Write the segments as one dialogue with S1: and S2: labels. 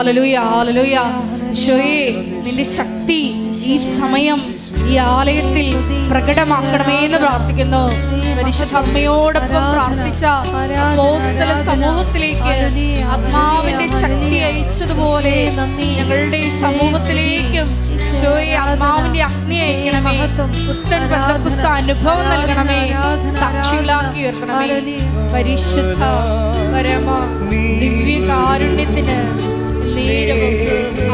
S1: Hallelujah, hallelujah. ഈശോയേ, നിന്റെ ശക്തി ഈ സമയം ഈ ആലയത്തിൽ പ്രകടമാക്കണമേ എന്ന് പ്രാർത്ഥിക്കുന്നു. പരിശുദ്ധ അമ്മയോടൊപ്പം പ്രാർത്ഥിച്ച അപ്പോസ്തല സമൂഹത്തിലേക്ക് ആത്മാവിന്റെ ശക്തി അയച്ചതുപോലെ ഞങ്ങളുടെ ഈ സമൂഹത്തിലേക്കും ഈശോയെ ആത്മാവിന്റെ അഗ്നി അയക്കണമേ. പുത്തൻ പെന്തക്കോസ്ത് അനുഭവം നൽകണമേ. സാക്ഷികളാക്കി ഉയർത്തണമേ. പരിശുദ്ധ പരമ ദിവ്യകാരുണ്യത്തിന്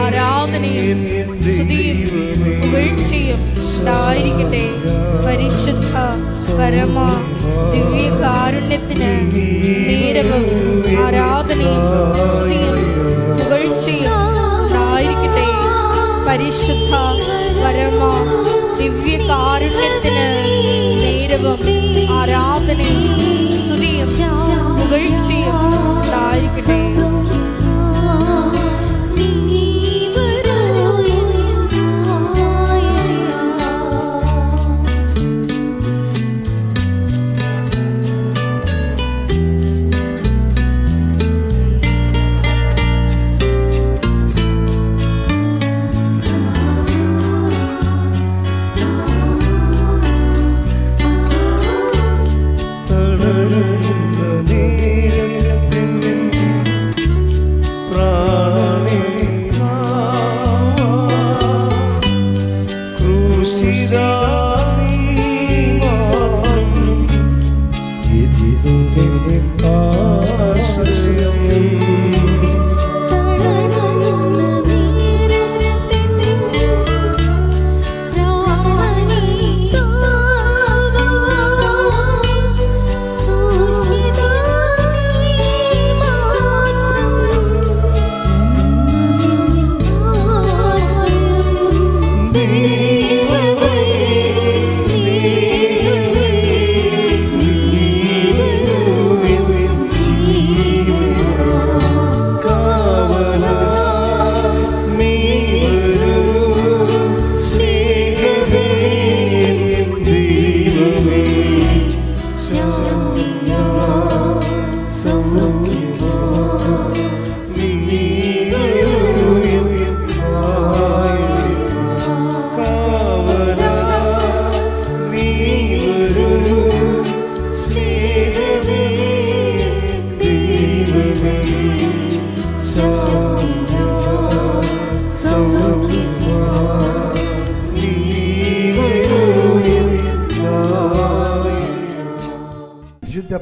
S1: ആരാധനയും സ്തുതിയും പുകഴ്ചയും ഉണ്ടായിരിക്കട്ടെ. പരിശുദ്ധ പരമ ദിവ്യകാരുണ്യത്തിന് നേരവും ആരാധനയും സ്തുതിയും പുകഴ്ചയും ഉണ്ടായിരിക്കട്ടെ. പരിശുദ്ധ പരമ ദിവ്യകാരുണ്യത്തിന് നേരവും ആരാധനയും സ്തുതിയും പുകഴ്ചയും ഉണ്ടായിരിക്കട്ടെ.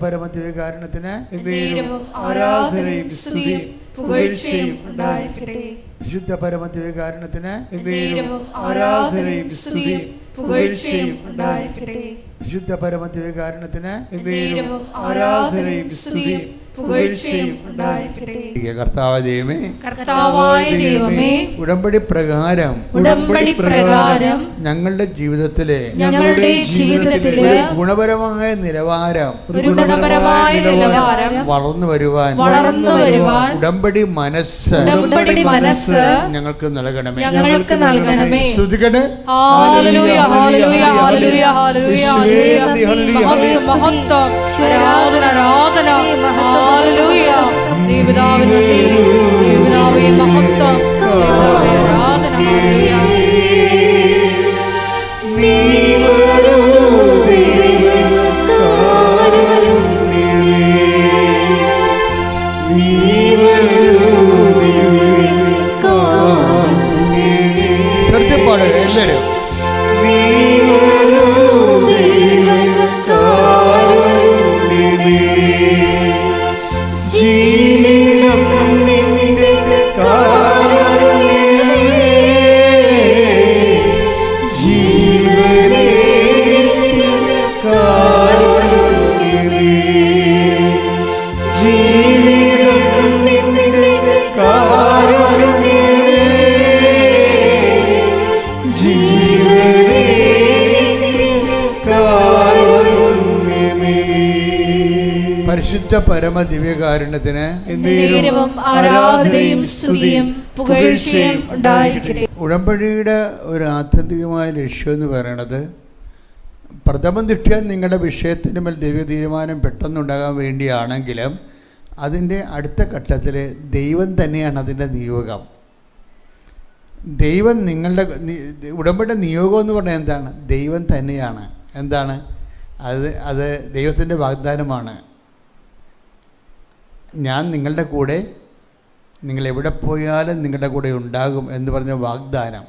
S2: പരമദിവ്യകാരുണ്യത്തിന്
S1: ആരാധനയും സ്തുതിയും പുകഴ്ചയും ഉണ്ടായിരിക്കട്ടെ.
S2: വിശുദ്ധ പരമദിവ്യകാരുണ്യത്തിന്
S1: ആരാധനയും സ്തുതിയും പുകഴ്ചയും ഉണ്ടായിരിക്കട്ടെ.
S2: വിശുദ്ധ പരമദിവ്യകാരുണ്യത്തിന്
S1: ആരാധനയും സ്തുതിയും പുകഴ്ചയും ഉണ്ടായിരിക്കട്ടെ.
S2: കർത്താവായ ദൈവമേ, ഉടമ്പടി പ്രകാരം ഞങ്ങളുടെ ജീവിതത്തിലെ ഗുണപരമായ നിലവാരം വളർന്നു വരുവാൻ ഉടമ്പടി മനസ്സ് ഞങ്ങൾക്ക് നൽകണമേ. ശ്രുതികണേ.
S1: ഹല്ലേലൂയ, ഹല്ലേലൂയ, ഹല്ലേലൂയ, ഹല്ലേലൂയ, മഹത്വം, ആരാധന, ഹല്ലേലൂയ. ദൈവപിതാവിന്റെ ദൈവപിതാവേ മഹത്വം, ദൈവപിതാവേ ആരാധന, ഹല്ലേലൂയ.
S2: ശ്രദ്ധപ്പാട് എല്ലാവരും.
S3: ജീവിതം നിന്റെ കാരുണ്യമേ, ജീവനേ കാരുണ്യമേ, ജീവിതം നിന്റെ കാരുണ്യമേ, ജീവനേ കാരുണ്യമേ.
S2: പരിശുദ്ധ പരമ ദിവ്യകാരുണ്യത്തിന്
S1: ആരാധനയും സ്തുതിയും പുകഴ്ചയും ഉണ്ടായിരിക്കട്ടെ.
S2: ഉടമ്പടിയുടെ ഒരു ആത്യന്തികമായ ലക്ഷ്യം എന്ന് പറയുന്നത് പ്രഥമ ദൃഷ്ട്യാ നിങ്ങളുടെ വിഷയത്തിന് മേൽ ദൈവ തീരുമാനം പെട്ടെന്നുണ്ടാകാൻ വേണ്ടിയാണെങ്കിലും അതിൻ്റെ അടുത്ത ഘട്ടത്തിൽ ദൈവം തന്നെയാണ് അതിൻ്റെ നിയോഗം. ദൈവം നിങ്ങളുടെ ഉടമ്പടി നിയോഗം എന്ന് പറഞ്ഞാൽ എന്താണ്? ദൈവം തന്നെയാണ്. എന്താണ് അത് ദൈവത്തിൻ്റെ വാഗ്ദാനമാണ്. ഞാൻ നിങ്ങളുടെ കൂടെ, നിങ്ങൾ എവിടെ പോയാലും നിങ്ങളുടെ കൂടെ ഉണ്ടാകും എന്ന് പറഞ്ഞ വാഗ്ദാനം,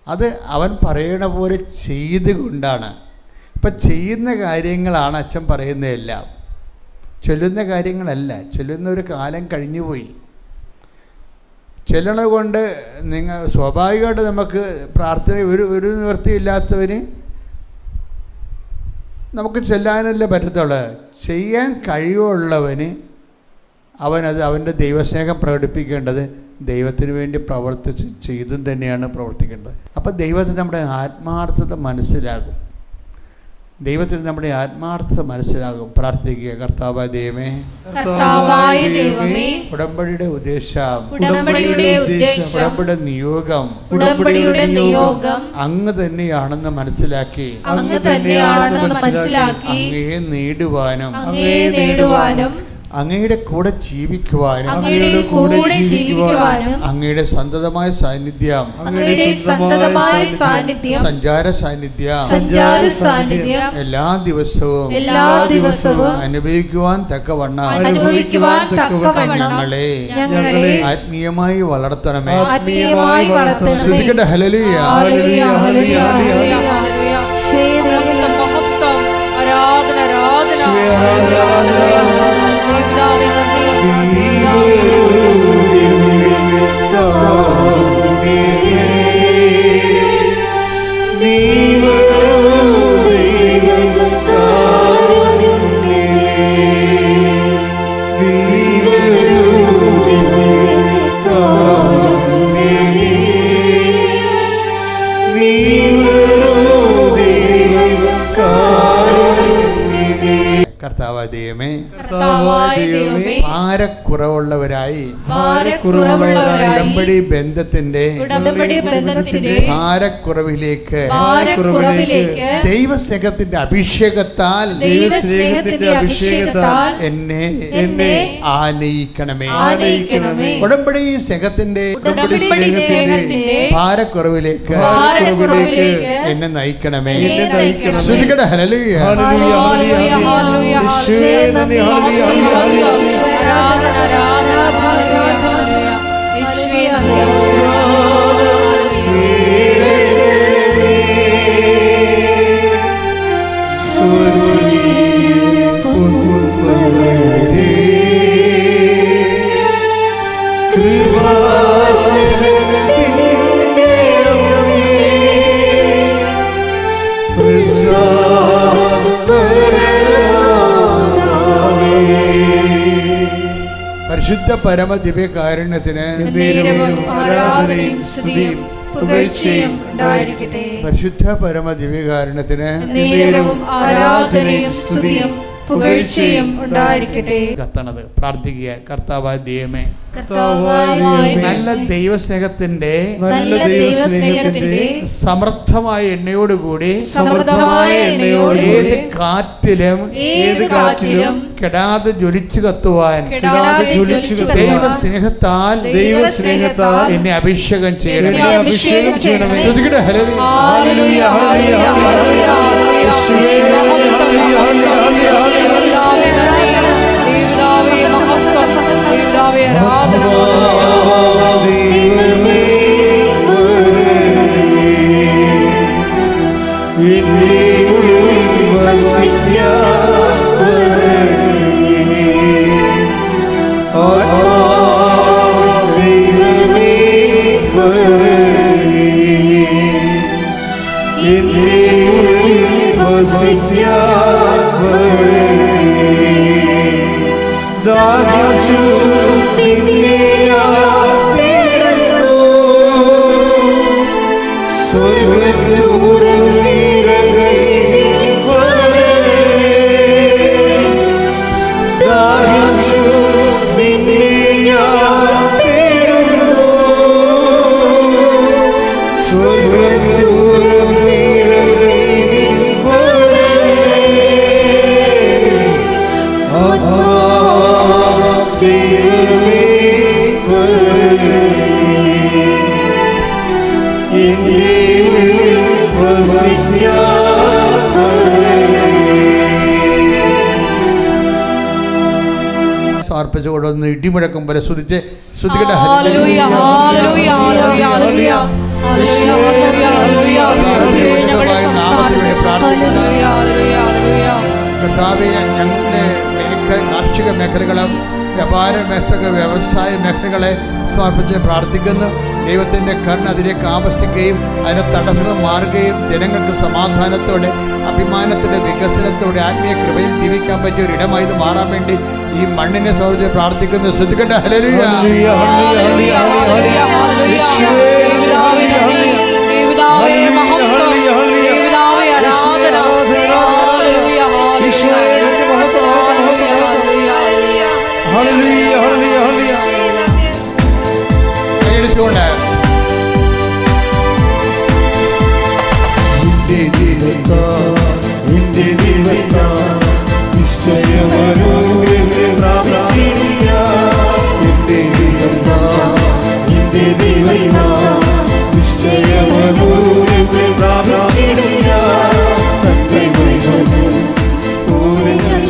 S2: അത് അവൻ പറയണ പോലെ ചെയ്തുകൊണ്ടാണ്. ഇപ്പം ചെയ്യുന്ന കാര്യങ്ങളാണ് അച്ഛൻ പറയുന്നതെല്ലാം, ചൊല്ലുന്ന കാര്യങ്ങളല്ല. ചൊല്ലുന്ന ഒരു കാലം കഴിഞ്ഞുപോയി. ചെല്ലണ കൊണ്ട് നിങ്ങൾ സ്വാഭാവികമായിട്ട് നമുക്ക് പ്രാർത്ഥന ഒരു നിവൃത്തിയില്ലാത്തവന് നമുക്ക് ചെല്ലാനല്ലേ പറ്റത്തുള്ളൂ. ചെയ്യാൻ കഴിവുള്ളവന് അവനത് അവൻ്റെ ദൈവസ്നേഹം പ്രകടിപ്പിക്കേണ്ടത് ദൈവത്തിന് വേണ്ടി പ്രവർത്തിച്ച് ചെയ്തും തന്നെയാണ് പ്രവർത്തിക്കേണ്ടത്. അപ്പോൾ ദൈവത്തിന് നമ്മുടെ ആത്മാർത്ഥത മനസ്സിലാകും. ദൈവത്തിന് നമ്മുടെ ആത്മാർത്ഥത മനസ്സിലാകും. പ്രാർത്ഥിക്കുക. കർത്താവായ ദൈവമേ, ഉടമ്പടിയുടെ ഉദ്ദേശം, ഉടമ്പടിയുടെ നിയോഗം അങ്ങ് തന്നെയാണെന്ന് മനസ്സിലാക്കി അങ്ങയെ നേടുവാനും അങ്ങയുടെ കൂടെ ജീവിക്കുവാനും അങ്ങയുടെ സന്തതമായ സാന്നിധ്യം, സഞ്ചാര സാന്നിധ്യം എല്ലാ ദിവസവും അനുഭവിക്കുവാൻ തക്കവണ്ണം ഞങ്ങളെ ആത്മീയമായി വളർത്തണമേ. ശ്രദ്ധിക്കട്ടെ. ഹല്ലേലൂയ.
S1: ആരാധന ആരാധന
S2: കർത്താവായ ദൈവമേ, ഭാരക്കുറവുള്ളവരായി ഉടമ്പടി ബന്ധത്തിന്റെ ഭാരക്കുറവിലേക്ക് ദൈവസ്നേഹത്തിന്റെ അഭിഷേകത്താൽ എന്നെ ആനയിക്കണമേ. ഉടമ്പടി സ്നേഹത്തിന്റെ ഭാരക്കുറവിലേക്ക് എന്നെ നയിക്കണമേ. ശ്രദ്ധിക്കട്ടെ. ഹല്ലേലൂയ. പരിശുദ്ധ പരമ ദിവ്യകാരുണ്യത്തിന്
S3: ആരാധനയും സ്തുതിയും പുകഴ്ചയും ഉണ്ടായിരിക്കട്ടെ.
S2: പരിശുദ്ധ പരമ ദിവ്യകാരുണ്യത്തിന്
S1: ആരാധനയും സ്തുതിയും പുകഴ്ചയും ഉണ്ടായിരിക്കട്ടെ.
S2: കത്തണത് പ്രാർത്ഥിക്കുക. കർത്താവായ ദൈവമേ, നല്ല ദൈവസ്നേഹത്തിന്റെ സമർത്ഥമായ എണ്ണയോടുകൂടി ഏത് കാറ്റിലും കെടാതെ ജ്വലിച്ചു കത്തുവാൻ ദൈവസ്നേഹത്താൽ എന്നെ അഭിഷേകം ചെയ്യണം.
S3: Oh
S2: സമർപ്പിച്ചുകൊണ്ട് ഒന്ന് ഇടിമുഴക്കം പോലെ സ്തുതിച്ച് സ്തുതിക്കട്ടെ.
S1: ഹല്ലേലൂയ ഹല്ലേലൂയ ഹല്ലേലൂയ ഹല്ലേലൂയ ഹല്ലേലൂയ ഹല്ലേലൂയ.
S2: കർത്താവേ, ഞങ്ങളുടെ കാർഷിക മേഖലകളും വ്യാപാര മേഖല വ്യവസായ മേഖലകളെ സമർപ്പിച്ച് പ്രാർത്ഥിക്കുന്നു. ദൈവത്തിൻ്റെ കരുണ അതിലേക്ക് ആവശ്യിക്കുകയും അതിൻ്റെ തടസ്സങ്ങൾ മാറുകയും ജനങ്ങൾക്ക് സമാധാനത്തോടെ അഭിമാനത്തോടെ വികസനത്തോടെ ആത്മീയ കൃപയിൽ ജീവിക്കാൻ പറ്റിയ ഒരു ഇടമായി ഇത് മാറാൻ വേണ്ടി ഈ മണ്ണിനെ സമർപ്പിച്ച് പ്രാർത്ഥിക്കുന്നു. ശ്രദ്ധിക്കട്ടെ. ഹല്ലേലൂയ
S1: ഹല്ലേലൂയ ഹല്ലേലൂയ ഹല്ലേലൂയ ദേവദാവേ മഹത്വം ദേവദാവേ ആരാധന ഹല്ലേലൂയ
S3: ഹല്ലേലൂയ ഹല്ലേലൂയ ഹല്ലേലൂയ.
S2: കൈയടിച്ചുകൊണ്ട്
S3: എന്റെ ദൈവത്താ നിശ്ചയമനുഗ്രഹം പ്രാപിച്ചിടുക. എന്റെ ദൈവത്താ എന്റെ ദൈവമാ നിശ്ചയമനുഗ്രഹം പ്രാപിച്ചിടുക. തന്റെ വചനം പോലെ ഞാൻ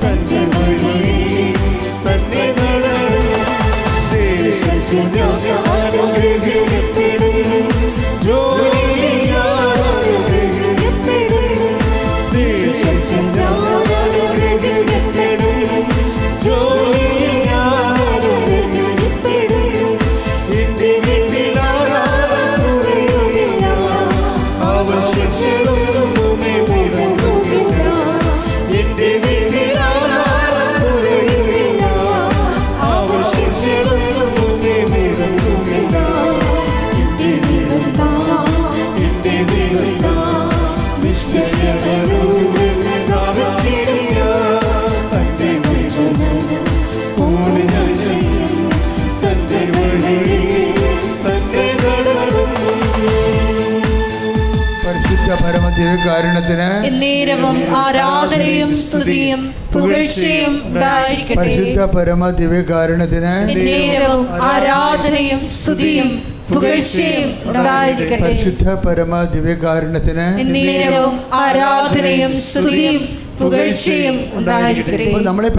S3: തന്റെ വഴിയിൽ തന്നെ നടന്നു. ദേശം ഞാൻ അനുഗ്രഹിക്കപ്പെടുന്നു. ജോലിയിൽ ഞാൻ അനുഗ്രഹിക്കപ്പെടുന്നു. ദേശം ഞാൻ അനുഗ്രഹിക്കപ്പെടുന്നു. ജോലിയിൽ ഞാൻ അനുഗ്രഹിക്കപ്പെടുന്നു. എന്റെ വീട്ടിൽ ആഹാരം കുറയുകയില്ല. ആവശ്യങ്ങളൊന്നുമേ മുടങ്ങുകയില്ല. എന്റെ വീട്ടിൽ ആഹാരം കുറയുകയില്ല. ആവശ്യങ്ങളൊന്നുമേ മുടങ്ങുകയില്ല. എന്റെ ദൈവത്താ എന്റെ ദൈവത്താ നിശ്ചയമനുഗ്രഹം പ്രാപിച്ചിടുക. തന്റെ വചനം പോലെ ഞാൻ ചെയ്യും. തന്റെ വഴിയിൽ തന്നെ നടന്നു.
S2: പരിശുദ്ധ പരമദിവ്യകാരുണ്യത്തിന്
S1: എന്നേരവും ആരാധനയും സ്തുതിയും പുകഴ്ചയും ഉണ്ടായിരിക്കട്ടെ.
S2: പരിശുദ്ധ പരമദിവ്യകാരുണ്യത്തിന്
S1: എന്നേരവും ആരാധനയും സ്തുതിയും പുകഴ്ചയും ഉണ്ടായിരിക്കട്ടെ.
S2: പരിശുദ്ധ പരമദിവ്യകാരുണ്യത്തിന്
S1: എന്നേരവും ആരാധനയും സ്തുതിയും പുകഴ്ചയും ഉണ്ടായിരിക്കട്ടെ.
S2: അപ്പോൾ നമ്മളെ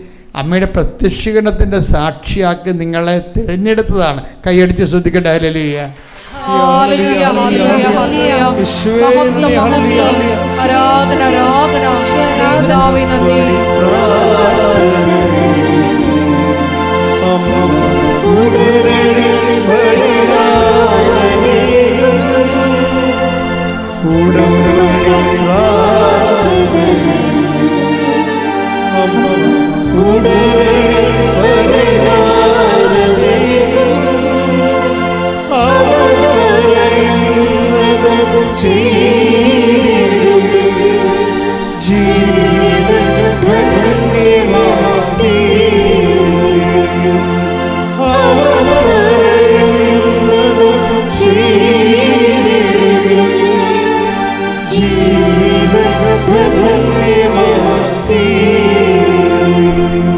S2: അമ്മയുടെ പ്രത്യക്ഷീകരണത്തിൻ്റെ സാക്ഷിയാക്കി നിങ്ങളെ തിരഞ്ഞെടുത്തതാണ്. കൈയടിച്ച് ശ്രദ്ധിക്കട്ടെ. ഹല്ലേലൂയ
S1: ഹല്ലേലൂയ ഹല്ലേലൂയ ഹല്ലേലൂയ. മഹത്വം മഹത്വം ആരാധന ആരാധന കർത്താവേ നന്ദി.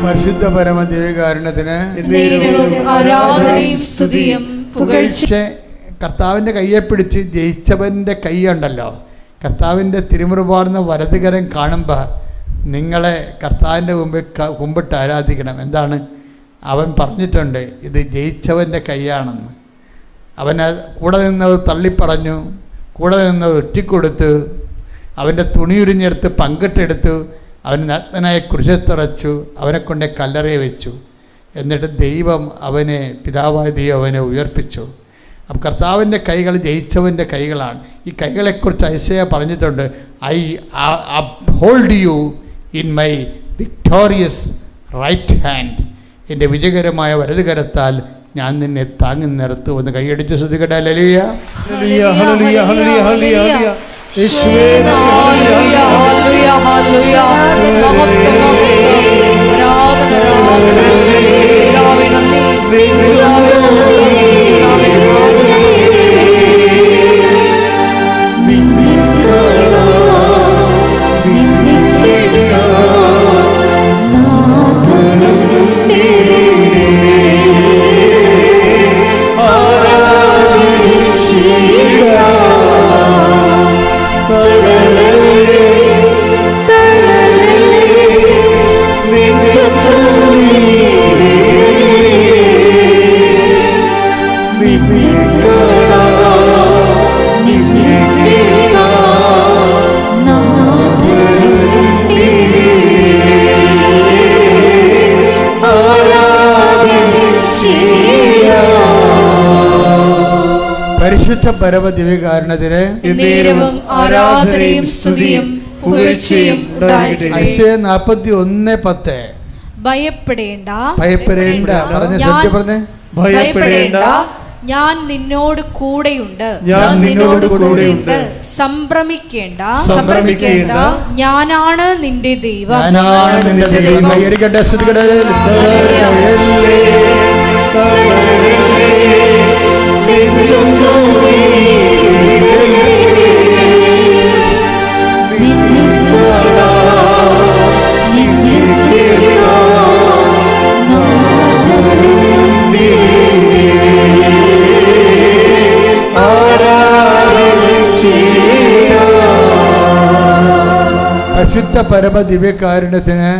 S2: പരിശുദ്ധ പരമദിവ്യകാരുണ്യത്തിന്
S1: എന്നേരവും ആരാധനയും സ്തുതിയും പുകഴ്ച.
S2: പക്ഷേ കർത്താവിൻ്റെ കയ്യെ പിടിച്ച് ജയിച്ചവൻ്റെ കൈ ഉണ്ടല്ലോ, കർത്താവിൻ്റെ തിരുമുറുപാടുന്ന വലതുകരം കാണുമ്പോൾ നിങ്ങളെ കർത്താവിൻ്റെ മുമ്പിൽ കുമ്പിട്ട് ആരാധിക്കണം. എന്താണ് അവൻ പറഞ്ഞിട്ടുണ്ട്? ഇത് ജയിച്ചവൻ്റെ കൈയാണെന്ന്. അവൻ കൂടെ നിന്നവർ തള്ളിപ്പറഞ്ഞു, കൂടെ നിന്നവർ ഒറ്റിക്കൊടുത്തു, അവൻ്റെ തുണിയുരിഞ്ഞെടുത്ത് പങ്കിട്ടെടുത്തു, അവൻ നഗ്നനായി കുരിശത്തറച്ചു, അവനെ കൊണ്ട് കല്ലറയെ വെച്ചു. എന്നിട്ട് ദൈവം അവനെ പിതാവായ ദൈവം അവനെ ഉയർപ്പിച്ചു. അപ്പം കർത്താവിൻ്റെ കൈകൾ ജയിച്ചവൻ്റെ കൈകളാണ്. ഈ കൈകളെക്കുറിച്ച് ഐസയ പറഞ്ഞിട്ടുണ്ട്, I uphold you in my victorious right hand. എൻ്റെ വിജയകരമായ വലതുകരത്താൽ ഞാൻ നിന്നെ താങ്ങി നിർത്തുമെന്ന്. കൈയടിച്ച് ശ്രദ്ധിക്കട്ടെ. ഹല്ലേലൂയ
S3: ഹല്ലേലൂയ ഹല്ലേലൂയ ഹല്ലേലൂയ ഹല്ലേലൂയ. യേശുവേ
S1: ഹല്ലേലൂയ ഹല്ലേലൂയ ഹല്ലേലൂയ. മഹത്വം മഹത്വം ആരാധന ആരാധന കർത്താവേ നന്ദി. കർത്താവേ
S3: നിൻ ചന്ദ്രനേ
S2: പരിശുദ്ധ പരമദിവ്യകാരുണ്യത്തിന്
S1: നേരവും ആരാധനയും സ്തുതിയും പുകഴ്ചയും ഉണ്ടാകട്ടെ.
S2: ഐശയ 41:10.
S1: ഭയപ്പെടേണ്ട
S2: ഭയപ്പെടേണ്ട പറഞ്ഞേ
S1: ഭയപ്പെടേണ്ട, ഞാൻ നിന്നോട് കൂടെയുണ്ട്.
S3: ഞാൻ നിന്നോട് കൂടെയുണ്ട്.
S1: സംഭ്രമിക്കേണ്ട,
S3: സംഭ്രമിക്കേണ്ട,
S1: ഞാനാണ് നിന്റെ ദൈവം.
S2: ഞാനാണ് നിന്റെ ദൈവം. കൈയടിക്കട്ടെ, സ്തുതിക്കട്ടെ. പരിശുദ്ധ പരമദിവ്യകാരുണ്യത്തിന്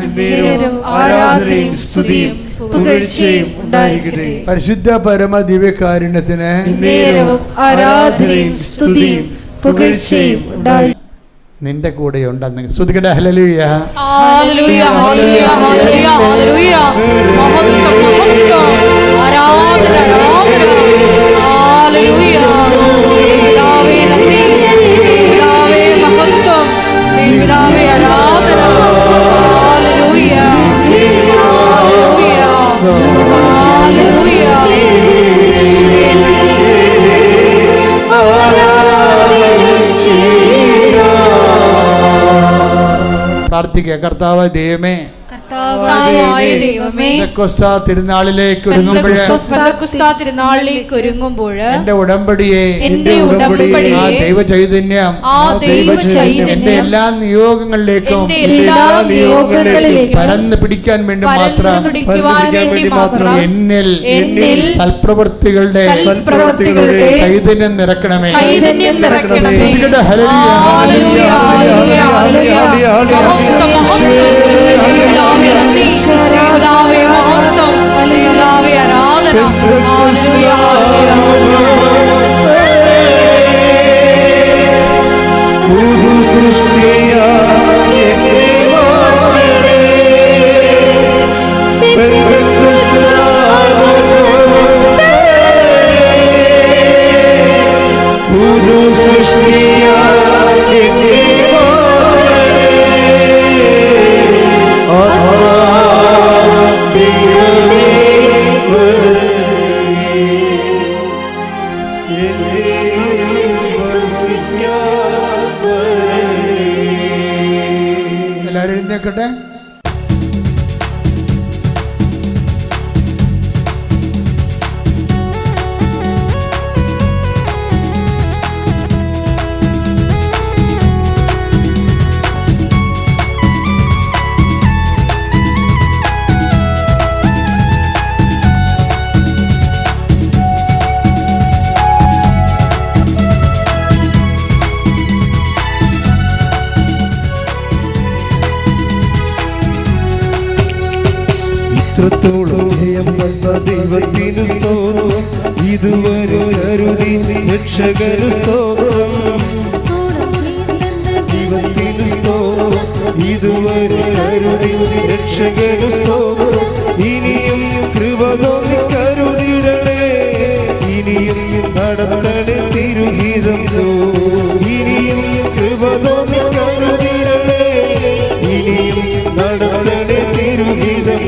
S1: ആരാധനയും സ്തുതിയും പുകഴ്ചയും ഉണ്ടാകട്ടെ.
S2: പരിശുദ്ധ പരമദിവ്യകാരുണ്യത്തിന്
S1: ആരാധനയും സ്തുതിയും പുകഴ്ചയും ഉണ്ടാകട്ടെ.
S2: നിന്റെ കൂടെ ഉണ്ടെന്ന് സ്തുതിക്കട്ടെ. ഹല്ലേലൂയ,
S1: ഹല്ലേലൂയ, ഹല്ലേലൂയ, ഹല്ലേലൂയ, ഹല്ലേലൂയ. മഹത്വം, മഹത്വം, ആരാധന, ആരാധന. ഹല്ലേലൂയ. പിതാവേ നന്ദി, പിതാവേ മഹത്വം, പിതാവേ ആരാധന. ഹല്ലേലൂയ, ഹല്ലേലൂയ, ഹല്ലേലൂയ. യേശുവേ നന്ദി.
S2: പ്രാർത്ഥിക്കുക. കർത്താവ് ദൈവമേ,
S1: കർത്താവായ ദൈവമേ,
S2: തിരുനാളിലേക്ക്
S1: തിരുനാളിലേക്ക് ഒരുങ്ങുമ്പോൾ
S2: എന്റെ ഉടമ്പടിയെ, ആ ദൈവ ചൈതന്യം എന്റെ എല്ലാ നിയോഗങ്ങളിലേക്കും പരന്ന് പിടിക്കാൻ വേണ്ടി മാത്രം എന്നിൽ സൽപ്രവൃത്തികളുടെ ചൈതന്യം നിറക്കണമേ.
S3: പുതു സൃഷ്ടിയാ എന്നെ മാറ്റണേ. പുതു സൃഷ്ടിയാ എന്നെ
S2: എല്ലാവരും എഴുന്നേൽക്കട്ടെ.
S3: ഇത്രത്തോളം ജയം തന്ന ദൈവത്തിനു സ്തോത്രം. ഇതുവരെ കരുതി രക്ഷകനു സ്തോത്രം. ദൈവത്തിനു സ്തോത്രം. ഇതുവരെ കരുതി രക്ഷകനു സ്തോത്രം. ഇനിയും കൃപ തോന്നി കരുതിടണേ. ഇനിയും നടത്തണേ തിരുഹിതം. ഇനിയും കൃപ തോന്നി കരുതിടണേ. ഇനിയും നടത്തണേ തിരുഹിതം.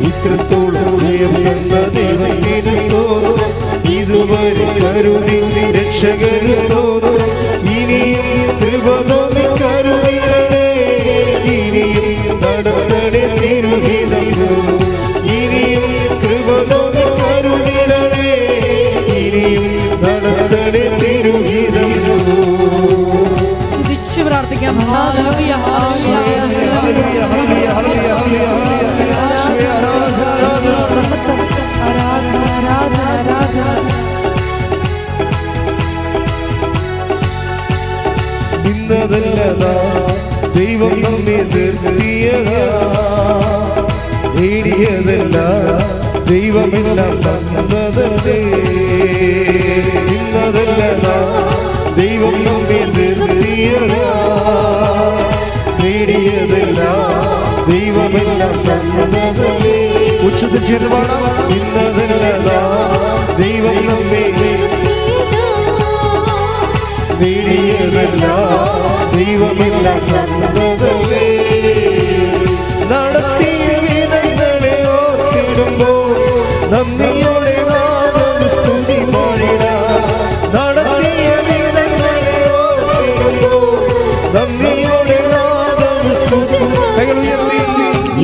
S3: ഇത്രത്തോളം ജയം തന്ന ദൈവത്തിനു സ്തോത്രം. ഇതുവരെ കരുതി രക്ഷകനു സ്തോത്രം. ഇനിയും കൃപ തോന്നി കരുതിടണേ. ഇനിയും നടത്തണേ തിരുഹിതം. ഇനിയും കൃപ തോന്നി കരുതിടണേ. ഇനിയും നടത്തണേ തിരുഹിതം.
S1: സ്തുതിച്ച് പ്രാർത്ഥിക്കാം. ഹല്ലേലൂയ, ഹല്ലേലൂയ,
S3: ഇന്നതല്ലതാ ദൈവം നമ്മെ നിർത്തിയതാ. നേടിയതല്ല ദൈവമെല്ലാം തന്നതല്ലേ. ഇന്നതല്ലതാ ദൈവം നമ്മെ നിർത്തിയതാ. നേടിയതല്ല ദൈവമെല്ലാം തന്നതല്ലേ. ഉച്ചത്തിൽ ചെറുപാടാ. ഇന്നതല്ലതാ ദൈവം നമ്മെ നിർത്തിയതാ. ദൈവമെല്ലാം തന്നതല്ലേ. നടത്തിയ വിധങ്ങളെ ഓർത്തിടുമ്പോൾ നന്ദിയോടെ നാദം സ്തുതി പാടിടാം. നടത്തിയ വിധങ്ങളെ ഓർത്തിടുമ്പോൾ നന്ദിയോടെ നാദം സ്തുതി. കൈകൾ ഉയർത്തി.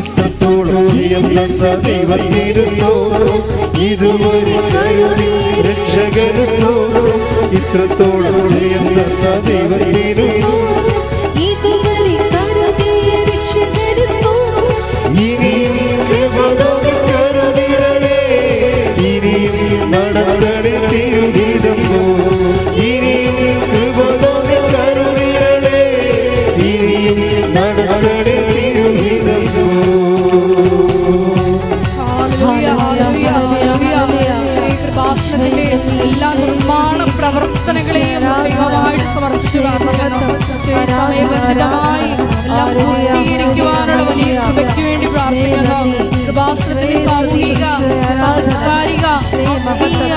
S3: ഇത്രത്തോളം ജയം തന്ന ദൈവത്തിന് സ്തോത്രം. ഇതുവരെ കരുതി രക്ഷകന് സ്തോത്രം. ഇത്രത്തോളം ജയം തന്ന ദൈവത്തിന് ഇനിയും കൃപ തോന്നി കരുതിടണേ. ഇനിയും നടത്തണേ തിരുഗീതം പോ. ഇനിയും കൃപ തോന്നി കരുതിടണേ. ഇനിയും നടത്തണേ തിരുഗീതം പോ.
S1: കൃപാസനത്തിന്റെ എല്ലാ നിർമ്മാണ പ്രവർത്തനങ്ങളെയും ദൈവമായിട്ട് സമർപ്പിച്ചു പ്രാർത്ഥിക്കുന്നു. സമയബന്ധിതമായി എല്ലാം പൂർത്തീകരിക്കുവാനുള്ള വലിയ കൃപയ്ക്ക് വേണ്ടി പ്രാർത്ഥിക്കുന്നു. കൃപാസനത്തിന്റെ സാമൂഹിക, സാംസ്കാരിക, ആത്മീയ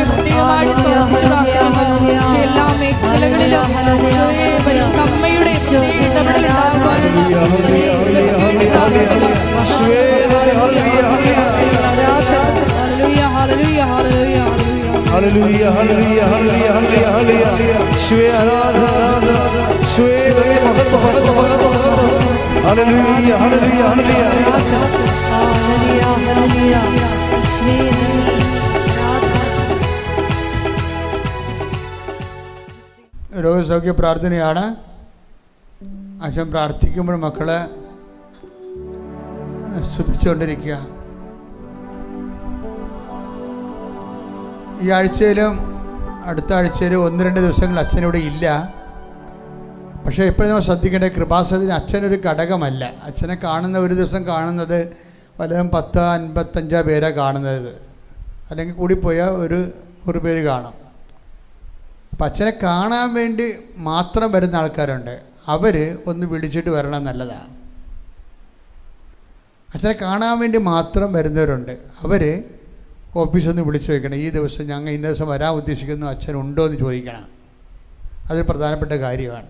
S1: പ്രത്യേകമായിട്ട് സമർപ്പിച്ചു പ്രാർത്ഥിക്കുന്നു. എല്ലാ മേഖലകളിലും പരിശുദ്ധ അമ്മയുടെ ഇടപെടൽ ഉണ്ടാകുവാനുള്ള
S3: ഹല്ലേലൂയ ഹല്ലേലൂയ ഹല്ലേലൂയ ഹല്ലേലൂയ ഹല്ലേലൂയ. യേശുവേ ആരാധന ആരാധന. യേശുവേ നന്ദി മഹത്വം മഹത്വം മഹത്വം മഹത്വം. ഹല്ലേലൂയ ഹല്ലേലൂയ ഹല്ലേലൂയ ഹല്ലേലൂയ.
S2: രോഗസൗഖ്യ പ്രാർത്ഥനയാണ്. അച്ഛൻ പ്രാർത്ഥിക്കുമ്പോൾ മക്കളെ സ്തുതിച്ചുകൊണ്ടിരിക്കുക. ഈ ആഴ്ചയിലും അടുത്ത ആഴ്ചയിലും 1-2 ദിവസങ്ങൾ അച്ഛനിവിടെ ഇല്ല. പക്ഷേ എപ്പോഴും നമ്മൾ ശ്രദ്ധിക്കേണ്ട, കൃപാസനത്തിന് അച്ഛനൊരു ഘടകമല്ല. അച്ഛനെ കാണുന്ന ഒരു ദിവസം കാണുന്നത് വല്ലതും 10-55 പേരാണ് കാണുന്നത്, അല്ലെങ്കിൽ കൂടിപ്പോയാൽ ഒരു 100 പേര് കാണും. അപ്പം അച്ഛനെ കാണാൻ വേണ്ടി മാത്രം വരുന്ന ആൾക്കാരുണ്ട്. അവർ ഒന്ന് വിളിച്ചിട്ട് വരണം, നല്ലതാണ്. അച്ഛനെ കാണാൻ വേണ്ടി മാത്രം വരുന്നവരുണ്ട്. അവർ ഓഫീസൊന്ന് വിളിച്ചു ചോദിക്കണം, ഈ ദിവസം ഞങ്ങൾ ഇന്ന ദിവസം വരാൻ ഉദ്ദേശിക്കുന്നു, അച്ഛനുണ്ടോ എന്ന് ചോദിക്കണം. അതൊരു പ്രധാനപ്പെട്ട കാര്യമാണ്.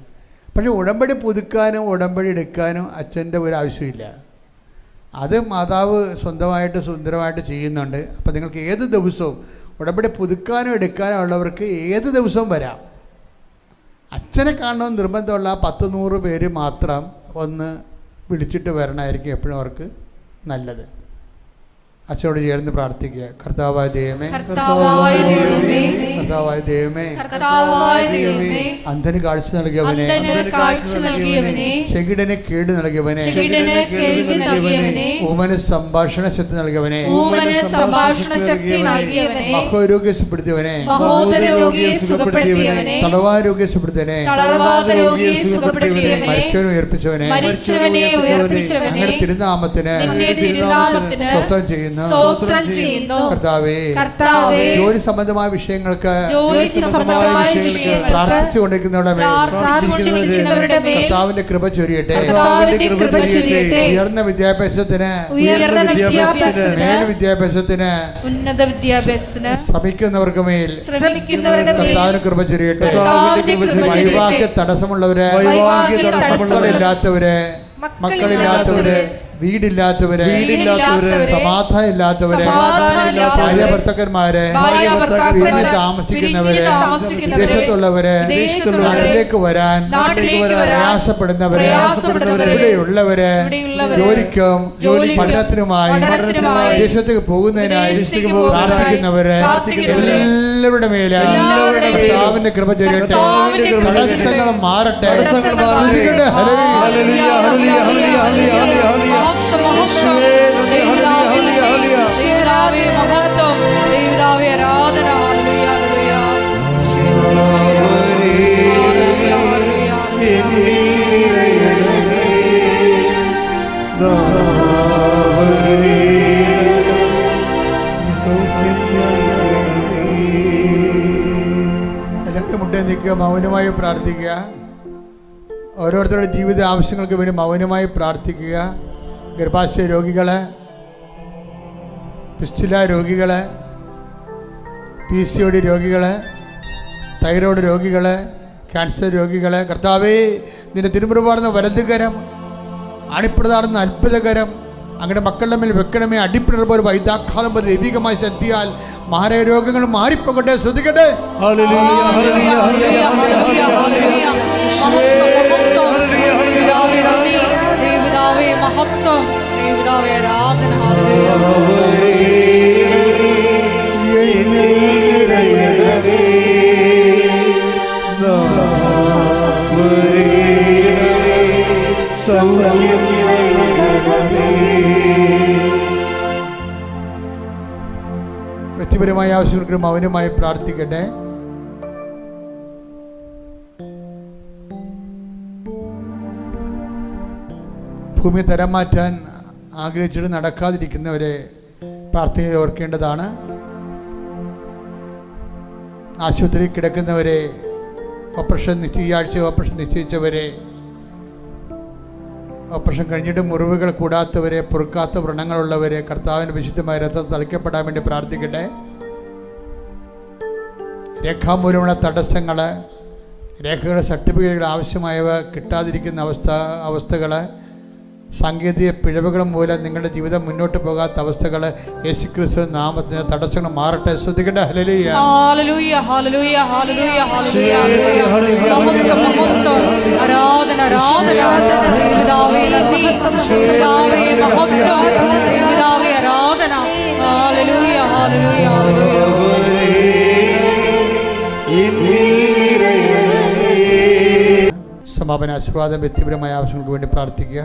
S2: പക്ഷേ ഉടമ്പടി പുതുക്കാനും ഉടമ്പടി എടുക്കാനും അച്ഛൻ്റെ ഒരു ആവശ്യമില്ല. അത് മാതാവ് സ്വന്തമായിട്ട് സുന്ദരമായിട്ട് ചെയ്യുന്നുണ്ട്. അപ്പോൾ നിങ്ങൾക്ക് ഏത് ദിവസവും ഉടമ്പടി പുതുക്കാനും എടുക്കാനും ഉള്ളവർക്ക് ഏത് ദിവസവും വരാം. അച്ഛനെ കാണണമെന്ന് നിർബന്ധമുള്ള 10-100 പേര് മാത്രം ഒന്ന് വിളിച്ചിട്ട് വരണമായിരിക്കും എപ്പോഴും അവർക്ക് നല്ലത്. അച്ഛനോട് ചേർന്ന് പ്രാർത്ഥിക്കുക. കർത്താവായ ദൈവമേ,
S1: കർത്താവായ ദൈവമേ,
S2: കർത്താവായ ദൈവമേ,
S1: കർത്താവായ ദൈവമേ,
S2: അന്ധന് കാഴ്ച നൽകിയവനെ,
S1: കാഴ്ച നൽകിയവനെ,
S2: ചെകിടന് കേട് നൽകിയവനെ,
S1: ചെകിടന് കേൾവി നൽകിയവനെ,
S2: ഊമന് സംഭാഷണ ശക്തി നൽകിയവനെ,
S1: ഊമന് സംഭാഷണ ശക്തി നൽകിയവനെ,
S2: മഹോരോഗ്യം സുഖപ്പെടുത്തിയവനെ,
S1: മഹോദരോഗിയെ സുഖപ്പെടുത്തിയവനെ,
S2: തളവാരോഗ്യം സുഖപ്പെടുത്തിയവനെ,
S1: തളർവാദ രോഗിയെ സുഖപ്പെടുത്തിയവനെ,
S2: മരിച്ചവനെ ഉയർപ്പിച്ചവനെ,
S1: മരിച്ചവനെ ഉയർപ്പിച്ചവനെ,
S2: ഞങ്ങളുടെ തിരുനാമത്തിന് സ്തോത്രം ചെയ്യുന്നു. കർത്താവേ, ജോലി സംബന്ധമായ വിഷയങ്ങൾക്ക് പ്രാർത്ഥിച്ചുകൊണ്ടിരിക്കുന്നവരുടെ മേൽ കർത്താവിന്റെ കൃപ ചൊരിയട്ടെ. ഉയർന്ന വിദ്യാഭ്യാസത്തിന്, മേൽ വിദ്യാഭ്യാസത്തിന്,
S1: ഉന്നത വിദ്യാഭ്യാസത്തിന്
S2: ശ്രമിക്കുന്നവർക്ക് മേൽ കർത്താവിന് കൃപ ചൊരിയട്ടെ. വൈവാഹിക തടസ്സമുള്ളവര്, മക്കളില്ലാത്തവര്, വീടില്ലാത്തവരെ, സമാധാനം ഇല്ലാത്തവരെ, ഭാര്യ ഭർത്താക്കന്മാരെ, പിന്നെ താമസിക്കുന്നവരെ, വിദേശത്തുള്ളവരെ, നാട്ടിലേക്ക് വരാൻ പ്രയാസപ്പെടുന്നവരെ, ഇവിടെയുള്ളവരെ, ജോലിക്കും പഠനത്തിനുമായി വിദേശത്തേക്ക് പോകുന്നതിനായി പ്രാർത്ഥിക്കുന്നവരെ, എല്ലാവരുടെ മേലെ കർത്താവിന്റെ കൃപ ചൊരിയട്ടെ. തടസ്സങ്ങൾ മാറട്ടെ. എല്ലാവരും മുട്ടേ നിൽക്കുക, മൗനമായി പ്രാർത്ഥിക്കുക. ഓരോരുത്തരുടെ ജീവിത ആവശ്യങ്ങൾക്ക് വേണ്ടി മൗനമായി പ്രാർത്ഥിക്കുക. ഗർഭാശയ രോഗികളെ, പിസ്റ്റുല രോഗികളെ, PCOD രോഗികളെ, തൈറോയ്ഡ് രോഗികളെ, ക്യാൻസർ രോഗികളെ കർത്താവേ, നിന്റെ തിരുമുറിവാടുന്ന വലതുകരം, അണിപ്രതാടുന്ന അത്ഭുതകരം അങ്ങനെ മക്കളുടെ മേൽ വെക്കണമേ. അടിപ്പിടർ പോലെ വൈദ്യാഘാതം പോലെ ദൈവികമായി ശക്തിയാൽ മാരക രോഗങ്ങൾ മാറിപ്പോകട്ടെ. ശ്രദ്ധിക്കട്ടെ. വ്യക്തിപരമായ ആവശ്യങ്ങൾക്ക് മൗനമായി പ്രാർത്ഥിക്കട്ടെ. ഭൂമി തരം മാറ്റാൻ ആഗ്രഹിച്ചിട്ട് നടക്കാതിരിക്കുന്നവരെ പ്രാർത്ഥനയിൽ ഓർക്കേണ്ടതാണ്. ആശുപത്രിയിൽ കിടക്കുന്നവരെ, ഈ ആഴ്ച ഓപ്പറേഷൻ നിശ്ചയിച്ചവരെ, ഓപ്പറേഷൻ കഴിഞ്ഞിട്ട് മുറിവുകൾ കൂടാത്തവരെ, പൊറുക്കാത്ത വ്രണങ്ങളുള്ളവരെ കർത്താവിൻ്റെ വിശുദ്ധമായ രക്തം തളിക്കപ്പെടാൻ വേണ്ടി പ്രാർത്ഥിക്കട്ടെ. രേഖാമൂലമുള്ള തടസ്സങ്ങൾ, രേഖകളുടെ സർട്ടിഫിക്കറ്റുകൾ ആവശ്യമായവ കിട്ടാതിരിക്കുന്ന അവസ്ഥകൾ, സാങ്കേതിക പിഴവുകൾ മൂലം നിങ്ങളുടെ ജീവിതം മുന്നോട്ട് പോകാത്ത അവസ്ഥകൾ യേശുക്രിസ്തു നാമത്തിന് തടസ്സങ്ങൾ മാറട്ടെ. ശ്രദ്ധിക്കട്ടെ. ഹല്ലേലൂയ,
S1: ഹല്ലേലൂയ, ഹല്ലേലൂയ, ഹല്ലേലൂയ, ഹല്ലേലൂയ. ആരാധന, ആരാധന. ദൈവമേ നന്ദി, ദൈവമേ മഹത്വം, ദൈവമേ ആരാധന. ഹല്ലേലൂയ, ഹല്ലേലൂയ, ഹല്ലേലൂയ.
S2: സമാപന ആശീർവാദം. വ്യക്തിപരമായ ആവശ്യങ്ങൾക്ക് വേണ്ടി പ്രാർത്ഥിക്കുക.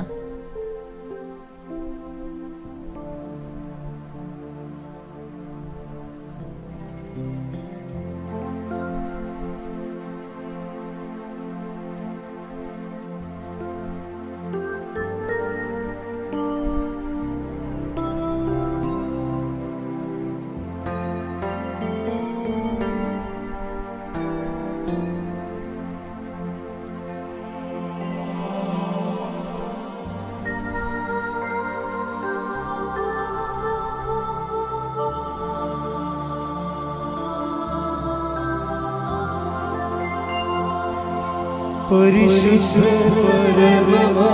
S3: പരിശുദ്ധ പരമമാ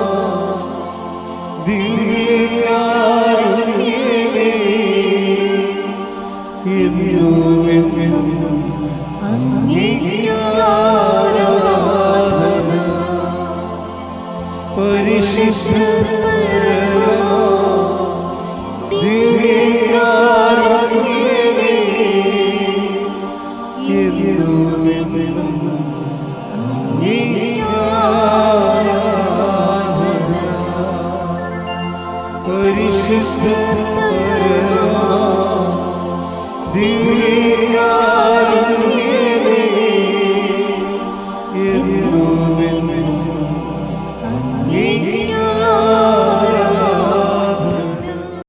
S3: ദിവ്യ